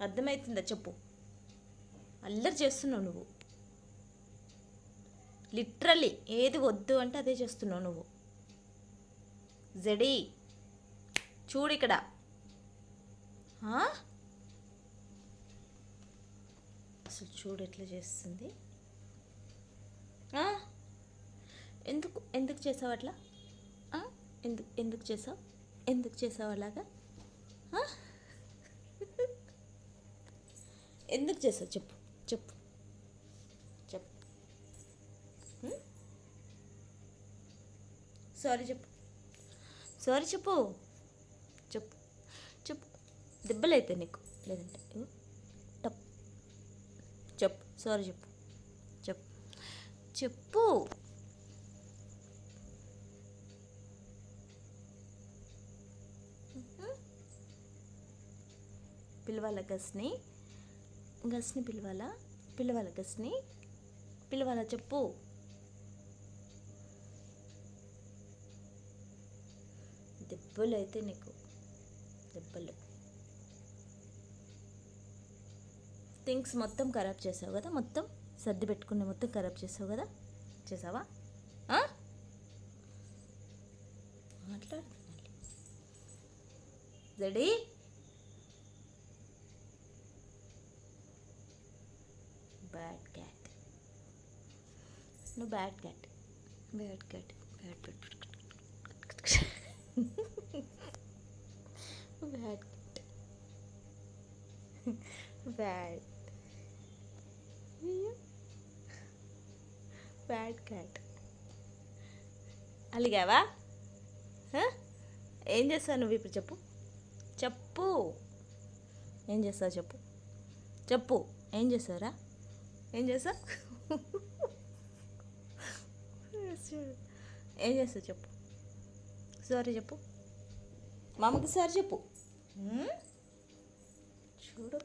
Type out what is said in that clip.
అర్థమవుతుందా చెప్పు? అల్లరి చేస్తున్నావు నువ్వు. లిటరల్లీ ఏది వద్దు అంటే అదే చేస్తున్నావు నువ్వు. జెడీ చూడు ఇక్కడ. అసలు చూడు ఎట్లా చేస్తుంది. ఎందుకు ఎందుకు చేసావు అట్లా? ఎందుకు చేసావు? ఎందుకు చేసావు అలాగా? ఎందుకు చేసావు చెప్పు చెప్పు చెప్పు. సారీ చెప్పు. సారీ చెప్పు చెప్పు చెప్పు. దెబ్బలైతే నీకు, లేదంటే టప్. చెప్పు సారీ చెప్పు చెప్పు చెప్పు. పిలవాల గస్ని పిలవాలా? పిలవాల గస్ని పిలవాలా? చెప్పు. దెబ్బలు అయితే నీకు, దెబ్బలు. థింగ్స్ మొత్తం ఖరాబ్ చేసావు కదా, మొత్తం సర్ది పెట్టుకుని మొత్తం ఖరాబ్ చేసావు కదా. చేసావా? మాట్లాడు రెడీ. Bad cat. నువ్వు bad cat. Bad cat. Bad cat. Bad bad bad cat. అలిగావా? ఏం చేస్తావు నువ్వు ఇప్పుడు చెప్పు చెప్పు. ఏం చేస్తావు చెప్పు చెప్పు. ఏం చేస్తావురా? ఏం చేస్తావు? ఏం చేస్తావు చెప్పు. సారీ చెప్పు. మామకి సారీ చెప్పు. చూడు